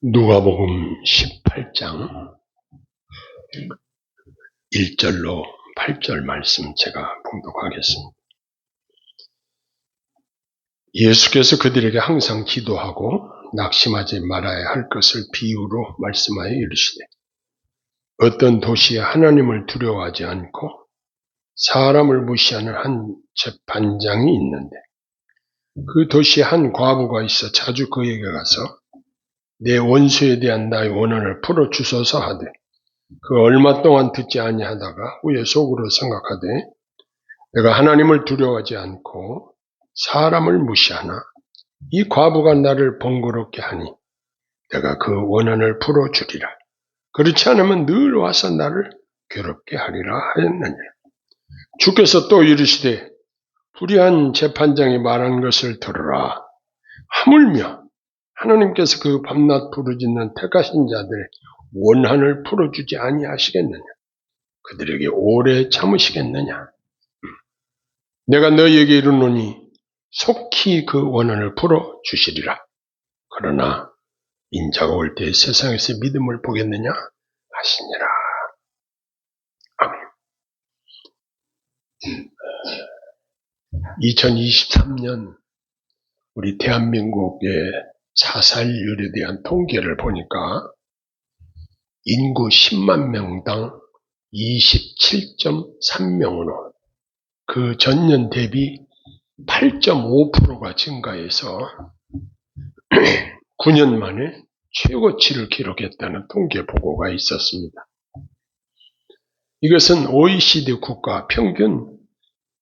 누가복음 18장 1절로 8절 말씀 제가 봉독하겠습니다. 예수께서 그들에게 항상 기도하고 낙심하지 말아야 할 것을 비유로 말씀하여 이르시되, 어떤 도시에 하나님을 두려워하지 않고 사람을 무시하는 한 재판장이 있는데, 그 도시에 한 과부가 있어 자주 그에게 가서 내 원수에 대한 나의 원한을 풀어주소서 하되, 그 얼마 동안 듣지 아니하다가 후에 속으로 생각하되, 내가 하나님을 두려워하지 않고 사람을 무시하나 이 과부가 나를 번거롭게 하니 내가 그 원한을 풀어주리라. 그렇지 않으면 늘 와서 나를 괴롭게 하리라 하였느니라. 주께서 또 이르시되, 불의한 재판장이 말한 것을 들으라. 하물며 하나님께서 그 밤낮 부르짖는 택하신 자들의 원한을 풀어주지 아니하시겠느냐? 그들에게 오래 참으시겠느냐? 내가 너희에게 이르노니 속히 그 원한을 풀어주시리라. 그러나 인자가 올 때 세상에서 믿음을 보겠느냐 하시니라. 아멘. 2023년 우리 대한민국의 자살률에 대한 통계를 보니까 인구 10만 명당 27.3명으로 그 전년 대비 8.5%가 증가해서 9년 만에 최고치를 기록했다는 통계 보고가 있었습니다. 이것은 OECD 국가 평균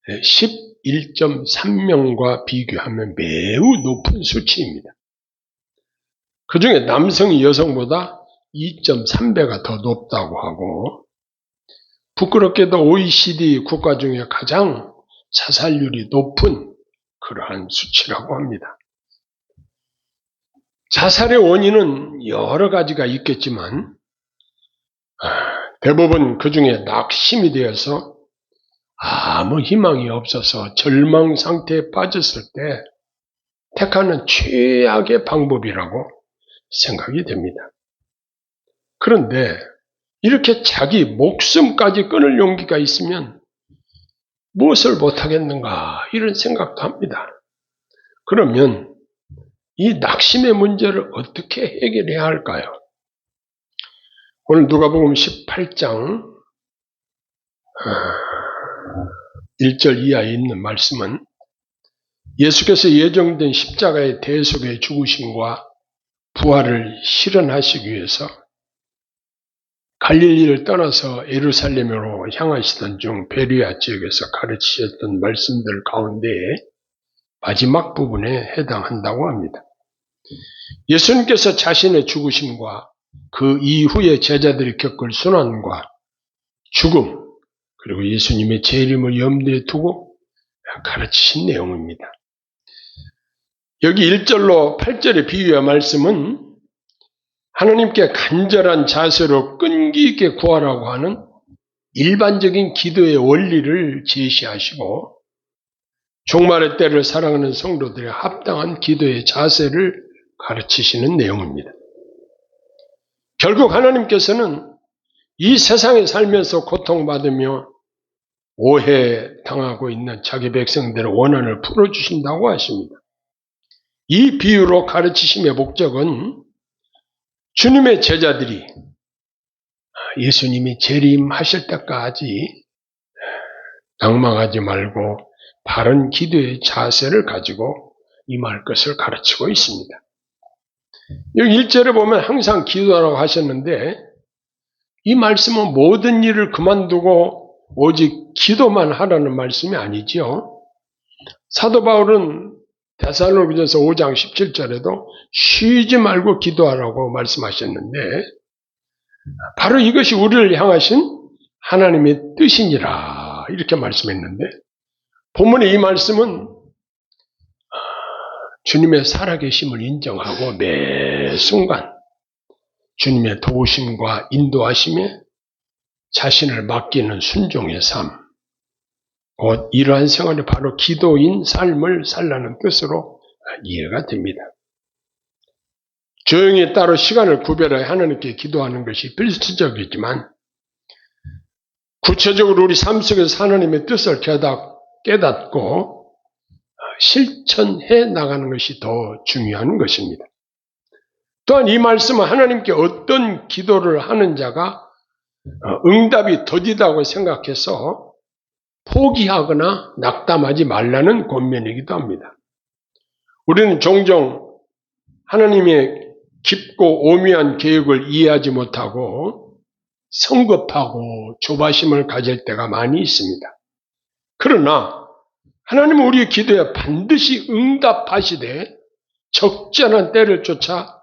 11.3명과 비교하면 매우 높은 수치입니다. 그 중에 남성이 여성보다 2.3배가 더 높다고 하고, 부끄럽게도 OECD 국가 중에 가장 자살률이 높은 그러한 수치라고 합니다. 자살의 원인은 여러 가지가 있겠지만 대부분 그 중에 낙심이 되어서 아무 희망이 없어서 절망 상태에 빠졌을 때 택하는 최악의 방법이라고 생각이 됩니다. 그런데 이렇게 자기 목숨까지 끊을 용기가 있으면 무엇을 못하겠는가 이런 생각도 합니다. 그러면 이 낙심의 문제를 어떻게 해결해야 할까요? 오늘 누가복음 18장 1절 이하에 있는 말씀은 예수께서 예정된 십자가의 대속의 죽으심과 부활을 실현하시기 위해서 갈릴리를 떠나서 예루살렘으로 향하시던 중 베레아 지역에서 가르치셨던 말씀들 가운데 마지막 부분에 해당한다고 합니다. 예수님께서 자신의 죽으심과 그 이후에 제자들이 겪을 순환과 죽음, 그리고 예수님의 재림을 염두에 두고 가르치신 내용입니다. 여기 1절로 8절의 비유의 말씀은 하나님께 간절한 자세로 끈기 있게 구하라고 하는 일반적인 기도의 원리를 제시하시고, 종말의 때를 사랑하는 성도들의 합당한 기도의 자세를 가르치시는 내용입니다. 결국 하나님께서는 이 세상에 살면서 고통받으며 오해당하고 있는 자기 백성들의 원한을 풀어주신다고 하십니다. 이 비유로 가르치심의 목적은 주님의 제자들이 예수님이 재림하실 때까지 낭망하지 말고 바른 기도의 자세를 가지고 임할 것을 가르치고 있습니다. 여기 1절에 보면 항상 기도하라고 하셨는데, 이 말씀은 모든 일을 그만두고 오직 기도만 하라는 말씀이 아니지요. 사도 바울은 데살로니가전서 5장 17절에도 쉬지 말고 기도하라고 말씀하셨는데, 바로 이것이 우리를 향하신 하나님의 뜻이니라 이렇게 말씀했는데, 본문의 이 말씀은 주님의 살아계심을 인정하고 매 순간 주님의 도우심과 인도하심에 자신을 맡기는 순종의 삶, 곧 이러한 생활이 바로 기도인 삶을 살라는 뜻으로 이해가 됩니다. 조용히 따로 시간을 구별해 하나님께 기도하는 것이 필수적이지만 구체적으로 우리 삶 속에서 하나님의 뜻을 깨닫고 실천해 나가는 것이 더 중요한 것입니다. 또한 이 말씀은 하나님께 어떤 기도를 하는 자가 응답이 더디다고 생각해서 포기하거나 낙담하지 말라는 권면이기도 합니다. 우리는 종종 하나님의 깊고 오묘한 계획을 이해하지 못하고 성급하고 조바심을 가질 때가 많이 있습니다. 그러나 하나님은 우리의 기도에 반드시 응답하시되 적절한 때를 쫓아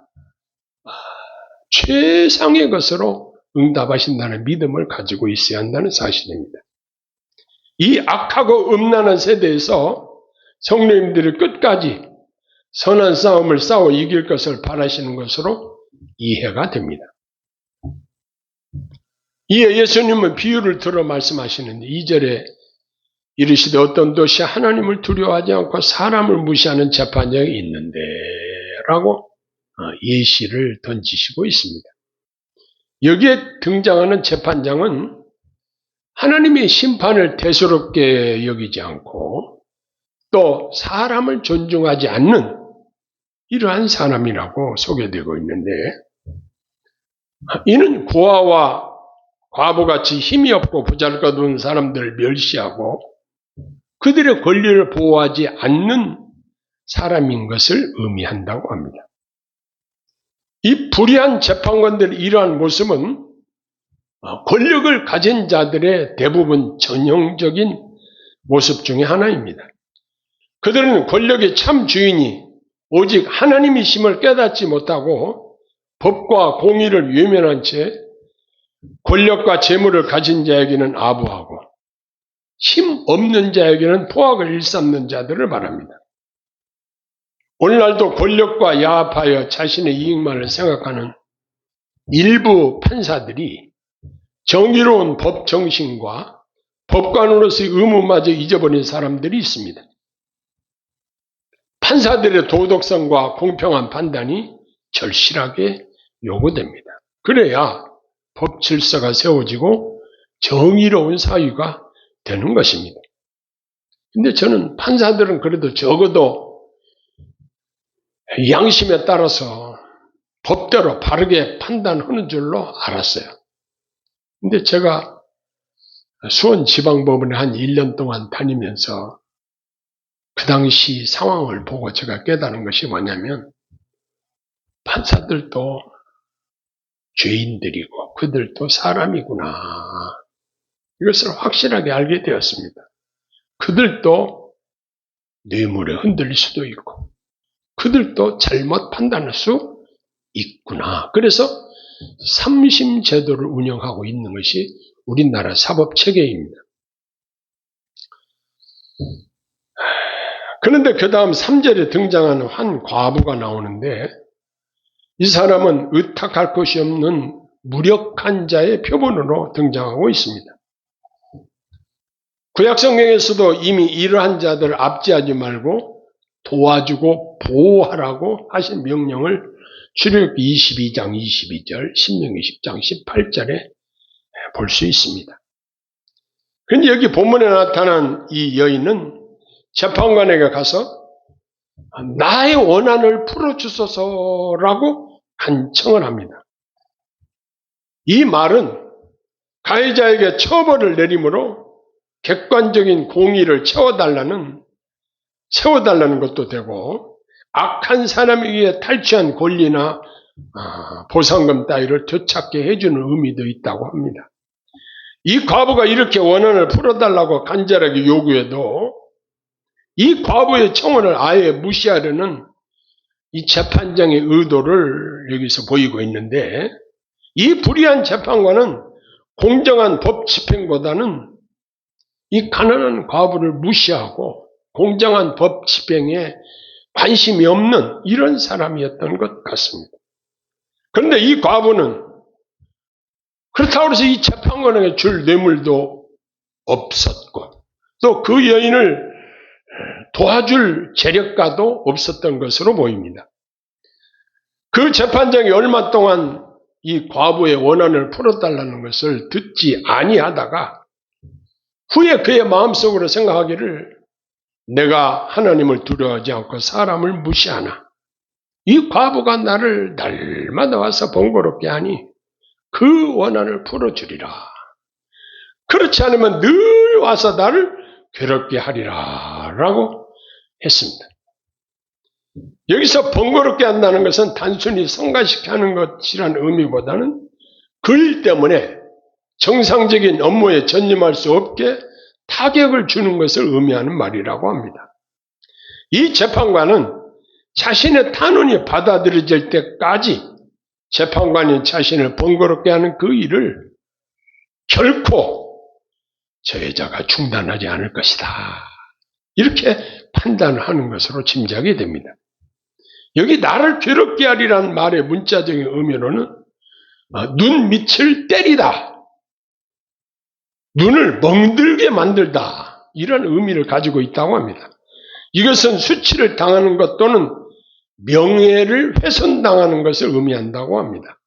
최상의 것으로 응답하신다는 믿음을 가지고 있어야 한다는 사실입니다. 이 악하고 음란한 세대에서 성도님들이 끝까지 선한 싸움을 싸워 이길 것을 바라시는 것으로 이해가 됩니다. 이에 예수님은 비유를 들어 말씀하시는데 2절에 이르시되 어떤 도시 하나님을 두려워하지 않고 사람을 무시하는 재판장이 있는데 라고 예시를 던지시고 있습니다. 여기에 등장하는 재판장은 하나님의 심판을 대수롭게 여기지 않고 또 사람을 존중하지 않는 이러한 사람이라고 소개되고 있는데 이는 고아와 과부같이 힘이 없고 보잘것없는 사람들을 멸시하고 그들의 권리를 보호하지 않는 사람인 것을 의미한다고 합니다. 이 불의한 재판관들의 이러한 모습은 권력을 가진 자들의 대부분 전형적인 모습 중에 하나입니다. 그들은 권력의 참 주인이 오직 하나님이심을 깨닫지 못하고 법과 공의를 외면한 채 권력과 재물을 가진 자에게는 아부하고 힘 없는 자에게는 포악을 일삼는 자들을 말합니다. 오늘날도 권력과 야합하여 자신의 이익만을 생각하는 일부 판사들이 정의로운 법 정신과 법관으로서의 의무마저 잊어버린 사람들이 있습니다. 판사들의 도덕성과 공평한 판단이 절실하게 요구됩니다. 그래야 법 질서가 세워지고 정의로운 사회가 되는 것입니다. 근데 저는 판사들은 그래도 적어도 양심에 따라서 법대로 바르게 판단하는 줄로 알았어요. 근데 제가 수원지방법원에 한 1년 동안 다니면서 그 당시 상황을 보고 제가 깨달은 것이 뭐냐면 판사들도 죄인들이고 그들도 사람이구나. 이것을 확실하게 알게 되었습니다. 그들도 뇌물에 흔들릴 수도 있고 그들도 잘못 판단할 수 있구나. 그래서 삼심 제도를 운영하고 있는 것이 우리나라 사법체계입니다. 그런데 그 다음 3절에 등장하는 한 과부가 나오는데 이 사람은 의탁할 것이 없는 무력한 자의 표본으로 등장하고 있습니다. 구약성경에서도 이미 이러한 자들을 압제하지 말고 도와주고 보호하라고 하신 명령을 출애굽기 22장 22절, 신명기 10장 18절에 볼 수 있습니다. 그런데 여기 본문에 나타난 이 여인은 재판관에게 가서 나의 원한을 풀어주소서라고 간청을 합니다. 이 말은 가해자에게 처벌을 내림으로 객관적인 공의를 세워달라는 것도 되고 악한 사람에게 탈취한 권리나 보상금 따위를 되찾게 해주는 의미도 있다고 합니다. 이 과부가 이렇게 원한을 풀어달라고 간절하게 요구해도 이 과부의 청원을 아예 무시하려는 이 재판장의 의도를 여기서 보이고 있는데 이 불의한 재판관은 공정한 법 집행보다는 이 가난한 과부를 무시하고 공정한 법 집행에 관심이 없는 이런 사람이었던 것 같습니다. 그런데 이 과부는 그렇다고 해서 이 재판관에게 줄 뇌물도 없었고 또 그 여인을 도와줄 재력가도 없었던 것으로 보입니다. 그 재판장이 얼마 동안 이 과부의 원한을 풀어달라는 것을 듣지 아니하다가 후에 그의 마음속으로 생각하기를 내가 하나님을 두려워하지 않고 사람을 무시하나 이 과부가 나를 날마다 와서 번거롭게 하니 그 원한을 풀어주리라. 그렇지 않으면 늘 와서 나를 괴롭게 하리라 라고 했습니다. 여기서 번거롭게 한다는 것은 단순히 성가시게 하는 것이라는 의미보다는 글 때문에 정상적인 업무에 전념할 수 없게 타격을 주는 것을 의미하는 말이라고 합니다. 이 재판관은 자신의 탄원이 받아들여질 때까지 재판관이 자신을 번거롭게 하는 그 일을 결코 저 여자가 중단하지 않을 것이다. 이렇게 판단하는 것으로 짐작이 됩니다. 여기 나를 괴롭게 하리란 말의 문자적인 의미로는 눈 밑을 때리다. 눈을 멍들게 만들다. 이런 의미를 가지고 있다고 합니다. 이것은 수치를 당하는 것 또는 명예를 훼손당하는 것을 의미한다고 합니다.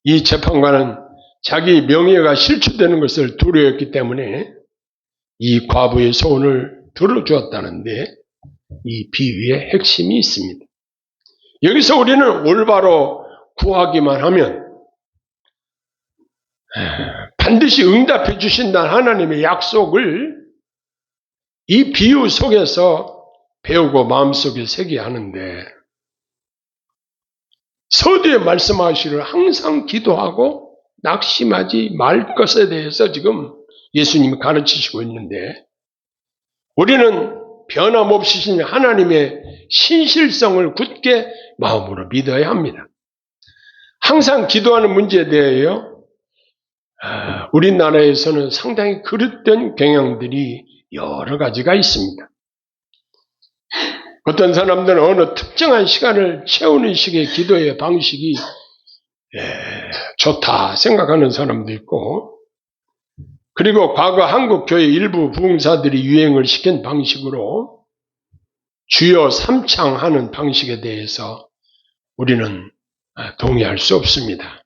이 재판관은 자기 명예가 실추되는 것을 두려웠기 때문에 이 과부의 소원을 들어주었다는데 이 비유의 핵심이 있습니다. 여기서 우리는 올바로 구하기만 하면 반드시 응답해 주신다는 하나님의 약속을 이 비유 속에서 배우고 마음속에 새겨야 하는데 서두에 말씀하시기를 항상 기도하고 낙심하지 말 것에 대해서 지금 예수님이 가르치시고 있는데 우리는 변함없으신 하나님의 신실성을 굳게 마음으로 믿어야 합니다. 항상 기도하는 문제에 대하여 우리나라에서는 상당히 그릇된 경향들이 여러 가지가 있습니다. 어떤 사람들은 어느 특정한 시간을 채우는 식의 기도의 방식이 좋다 생각하는 사람도 있고, 그리고 과거 한국 교회 일부 부흥사들이 유행을 시킨 방식으로 주여 삼창하는 방식에 대해서 우리는 동의할 수 없습니다.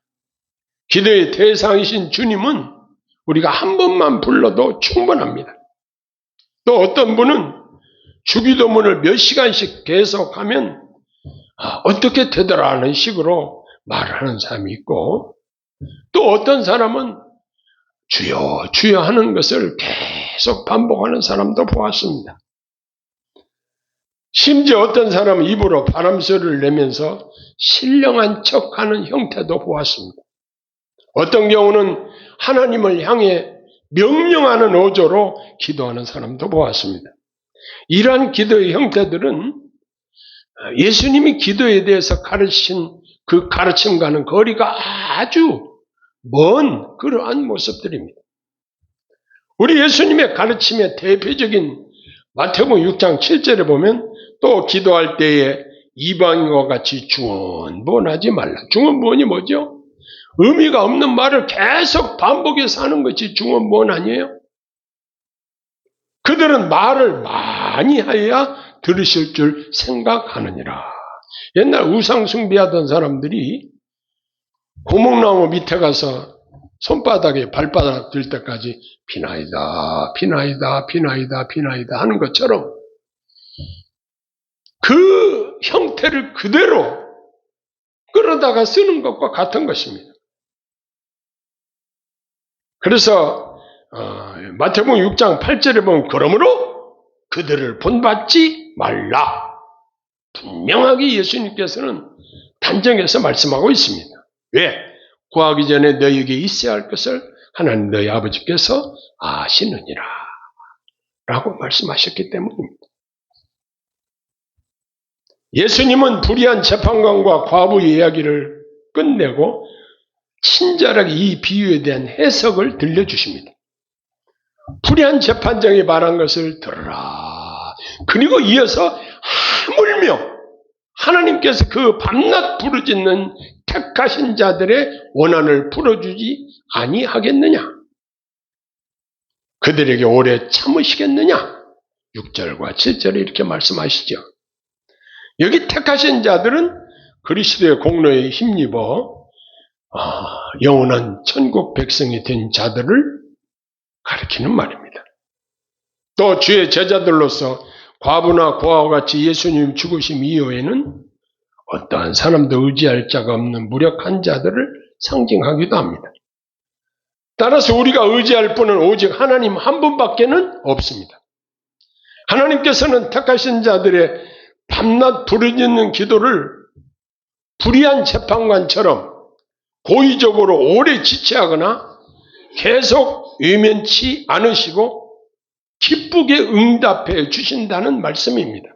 기도의 대상이신 주님은 우리가 한 번만 불러도 충분합니다. 또 어떤 분은 주기도문을 몇 시간씩 계속하면 어떻게 되더라는 식으로 말을 하는 사람이 있고, 또 어떤 사람은 주여 주여 하는 것을 계속 반복하는 사람도 보았습니다. 심지어 어떤 사람은 입으로 바람소리를 내면서 신령한 척하는 형태도 보았습니다. 어떤 경우는 하나님을 향해 명령하는 어조로 기도하는 사람도 보았습니다. 이러한 기도의 형태들은 예수님이 기도에 대해서 가르친 그 가르침과는 거리가 아주 먼 그러한 모습들입니다. 우리 예수님의 가르침의 대표적인 마태복음 6장 7절에 보면 또 기도할 때에 이방인과 같이 중언부언하지 말라. 중언부언이 뭐죠? 의미가 없는 말을 계속 반복해서 하는 것이 중언부언 아니에요? 그들은 말을 많이 하여야 들으실 줄 생각하느니라. 옛날 우상 숭배하던 사람들이 고목나무 밑에 가서 손바닥에 발바닥 들 때까지 비나이다, 비나이다, 비나이다, 비나이다 하는 것처럼 그 형태를 그대로 끌어다가 쓰는 것과 같은 것입니다. 그래서 마태복음 6장 8절에 보면 그러므로 그들을 본받지 말라. 분명하게 예수님께서는 단정해서 말씀하고 있습니다. 왜? 구하기 전에 너희에게 있어야 할 것을 하나님 너희 아버지께서 아시느니라 라고 말씀하셨기 때문입니다. 예수님은 불의한 재판관과 과부의 이야기를 끝내고 친절하게 이 비유에 대한 해석을 들려주십니다. 불의한 재판장이 말한 것을 들어라. 그리고 이어서 하물며 하나님께서 그 밤낮 부르짖는 택하신 자들의 원한을 풀어주지 아니하겠느냐? 그들에게 오래 참으시겠느냐? 6절과 7절에 이렇게 말씀하시죠. 여기 택하신 자들은 그리스도의 공로에 힘입어 영원한 천국 백성이 된 자들을 가리키는 말입니다. 또 주의 제자들로서 과부나 고아와 같이 예수님 죽으심 이후에는 어떠한 사람도 의지할 자가 없는 무력한 자들을 상징하기도 합니다. 따라서 우리가 의지할 분은 오직 하나님 한 분밖에는 없습니다. 하나님께서는 택하신 자들의 밤낮 부르짖는 기도를 불의한 재판관처럼 고의적으로 오래 지체하거나 계속 외면치 않으시고 기쁘게 응답해 주신다는 말씀입니다.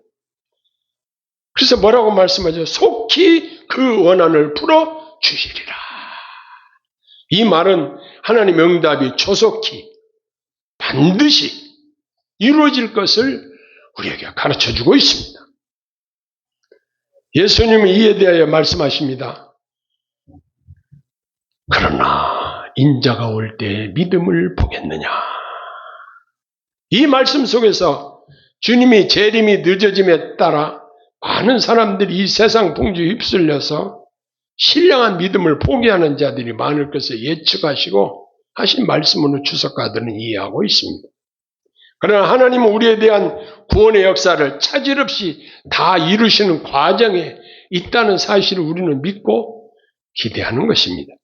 그래서 뭐라고 말씀하죠? 속히 그 원한을 풀어 주시리라. 이 말은 하나님의 응답이 조속히 반드시 이루어질 것을 우리에게 가르쳐주고 있습니다. 예수님은 이에 대하여 말씀하십니다. 그러나 인자가 올 때 믿음을 보겠느냐. 이 말씀 속에서 주님이 재림이 늦어짐에 따라 많은 사람들이 이 세상 풍조에 휩쓸려서 신령한 믿음을 포기하는 자들이 많을 것을 예측하시고 하신 말씀으로 주석가들은 이해하고 있습니다. 그러나 하나님은 우리에 대한 구원의 역사를 차질 없이 다 이루시는 과정에 있다는 사실을 우리는 믿고 기대하는 것입니다.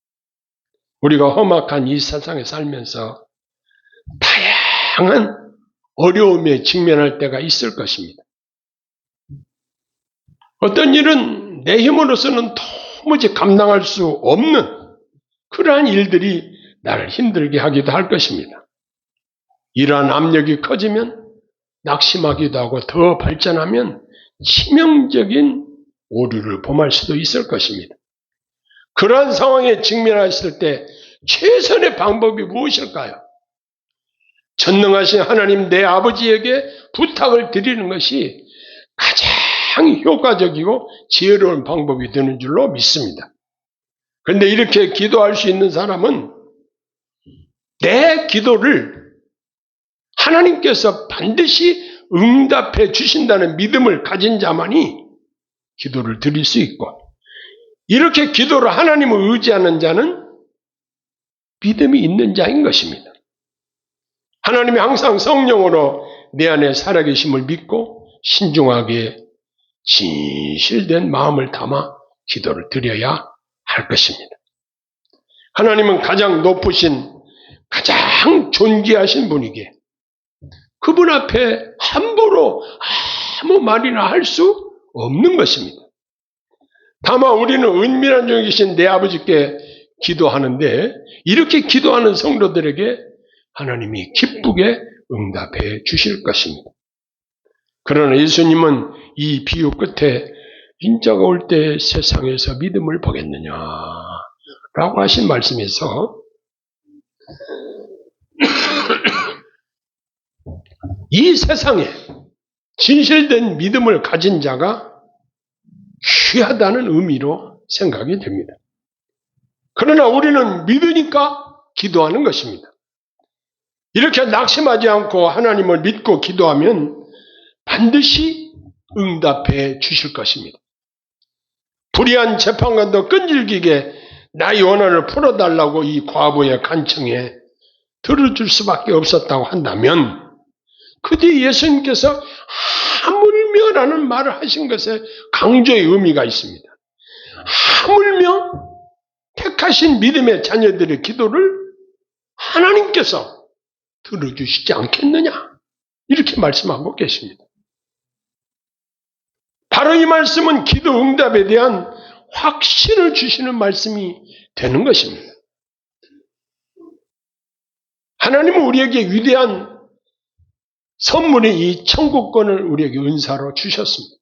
우리가 험악한 이 세상에 살면서 다양한 어려움에 직면할 때가 있을 것입니다. 어떤 일은 내 힘으로서는 도무지 감당할 수 없는 그러한 일들이 나를 힘들게 하기도 할 것입니다. 이러한 압력이 커지면 낙심하기도 하고 더 발전하면 치명적인 오류를 범할 수도 있을 것입니다. 그러한 상황에 직면하실 때 최선의 방법이 무엇일까요? 전능하신 하나님 내 아버지에게 부탁을 드리는 것이 가장 효과적이고 지혜로운 방법이 되는 줄로 믿습니다. 그런데 이렇게 기도할 수 있는 사람은 내 기도를 하나님께서 반드시 응답해 주신다는 믿음을 가진 자만이 기도를 드릴 수 있고, 이렇게 기도를 하나님을 의지하는 자는 믿음이 있는 자인 것입니다. 하나님이 항상 성령으로 내 안에 살아계심을 믿고 신중하게 진실된 마음을 담아 기도를 드려야 할 것입니다. 하나님은 가장 높으신, 가장 존귀하신 분이기에 그분 앞에 함부로 아무 말이나 할 수 없는 것입니다. 다만 우리는 은밀한 중에 계신 내 아버지께 기도하는데, 이렇게 기도하는 성도들에게 하나님이 기쁘게 응답해 주실 것입니다. 그러나 예수님은 이 비유 끝에 인자가 올 때 세상에서 믿음을 보겠느냐 라고 하신 말씀에서 이 세상에 진실된 믿음을 가진 자가 귀하다는 의미로 생각이 됩니다. 그러나 우리는 믿으니까 기도하는 것입니다. 이렇게 낙심하지 않고 하나님을 믿고 기도하면 반드시 응답해 주실 것입니다. 불의한 재판관도 끈질기게 나의 원한을 풀어달라고 이 과부의 간청에 들어줄 수밖에 없었다고 한다면, 그 뒤에 예수님께서 하물며라는 말을 하신 것에 강조의 의미가 있습니다. 하물며 택하신 믿음의 자녀들의 기도를 하나님께서 들어주시지 않겠느냐, 이렇게 말씀하고 계십니다. 바로 이 말씀은 기도 응답에 대한 확신을 주시는 말씀이 되는 것입니다. 하나님은 우리에게 위대한 선물인 이 천국권을 우리에게 은사로 주셨습니다.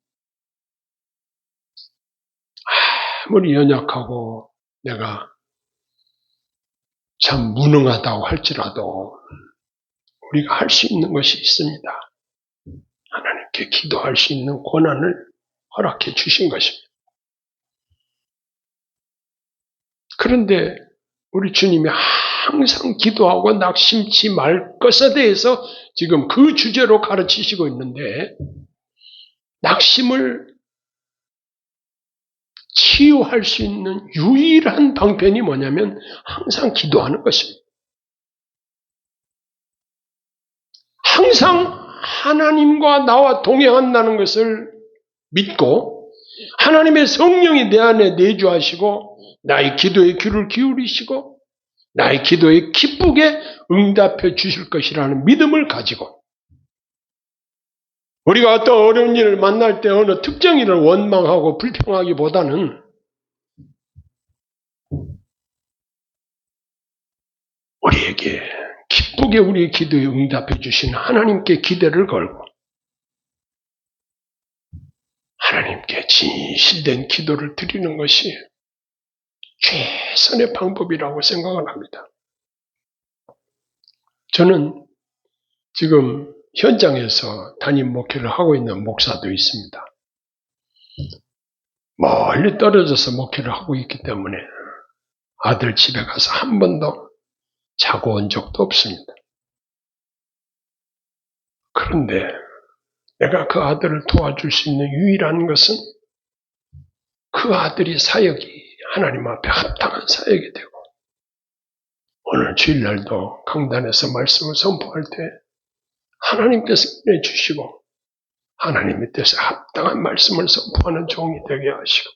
아무리 연약하고 내가 참 무능하다고 할지라도 우리가 할 수 있는 것이 있습니다. 하나님께 기도할 수 있는 권한을 허락해 주신 것입니다. 그런데 우리 주님이 항상 기도하고 낙심치 말 것에 대해서 지금 그 주제로 가르치시고 있는데, 낙심을 치유할 수 있는 유일한 방편이 뭐냐면 항상 기도하는 것입니다. 항상 하나님과 나와 동행한다는 것을 믿고 하나님의 성령이 내 안에 내주하시고 나의 기도에 귀를 기울이시고 나의 기도에 기쁘게 응답해 주실 것이라는 믿음을 가지고 우리가 어떤 어려운 일을 만날 때 어느 특정 일을 원망하고 불평하기보다는 우리에게 기쁘게 우리의 기도에 응답해 주신 하나님께 기대를 걸고 하나님께 진실된 기도를 드리는 것이 최선의 방법이라고 생각을 합니다. 저는 지금 현장에서 담임 목회를 하고 있는 목사도 있습니다. 멀리 떨어져서 목회를 하고 있기 때문에 아들 집에 가서 한 번도 자고 온 적도 없습니다. 그런데 내가 그 아들을 도와줄 수 있는 유일한 것은 그 아들이 사역이 하나님 앞에 합당한 사역이 되고 오늘 주일날도 강단에서 말씀을 선포할 때 하나님께서 내주시고 하나님의 뜻에 합당한 말씀을 선포하는 종이 되게 하시고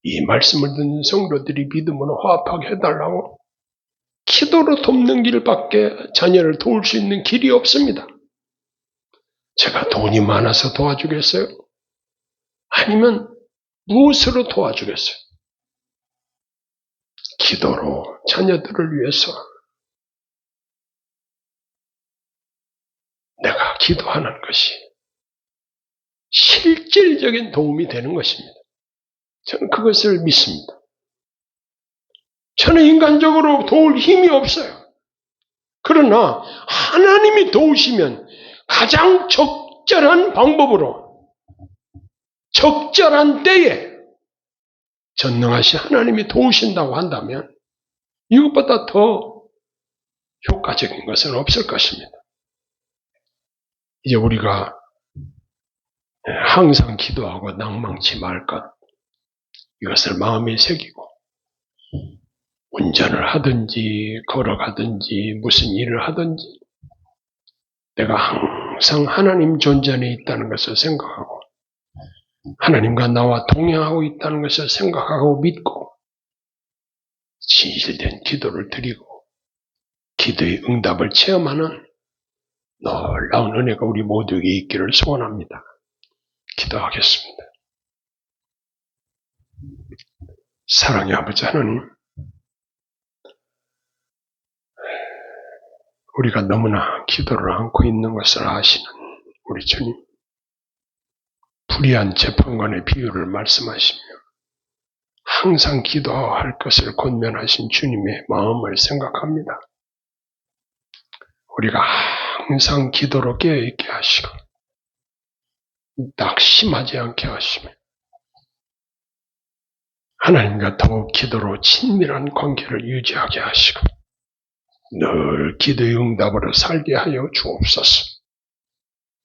이 말씀을 듣는 성도들이 믿음으로 화합하게 해달라고 기도로 돕는 길밖에 자녀를 도울 수 있는 길이 없습니다. 제가 돈이 많아서 도와주겠어요? 아니면 무엇으로 도와주겠어요? 기도로 자녀들을 위해서 내가 기도하는 것이 실질적인 도움이 되는 것입니다. 저는 그것을 믿습니다. 저는 인간적으로 도울 힘이 없어요. 그러나 하나님이 도우시면 가장 적절한 방법으로 적절한 때에 전능하신 하나님이 도우신다고 한다면 이것보다 더 효과적인 것은 없을 것입니다. 이제 우리가 항상 기도하고 낭망치 말 것, 이것을 마음에 새기고 운전을 하든지 걸어가든지 무슨 일을 하든지 내가 항상 하나님 존재 안에 있다는 것을 생각하고 하나님과 나와 동행하고 있다는 것을 생각하고 믿고 진실된 기도를 드리고 기도의 응답을 체험하는 놀라운 은혜가 우리 모두에게 있기를 소원합니다. 기도하겠습니다. 사랑의 아버지 하나님, 우리가 너무나 기도를 않고 있는 것을 아시는 우리 주님, 불의한 재판관의 비유를 말씀하시며 항상 기도할 것을 권면하신 주님의 마음을 생각합니다. 우리가 항상 기도로 깨어있게 하시고 낙심하지 않게 하시며 하나님과 더욱 기도로 친밀한 관계를 유지하게 하시고 늘 기도의 응답으로 살게 하여 주옵소서.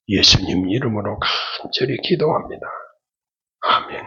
예수님 이름으로 간절히 기도합니다. 아멘.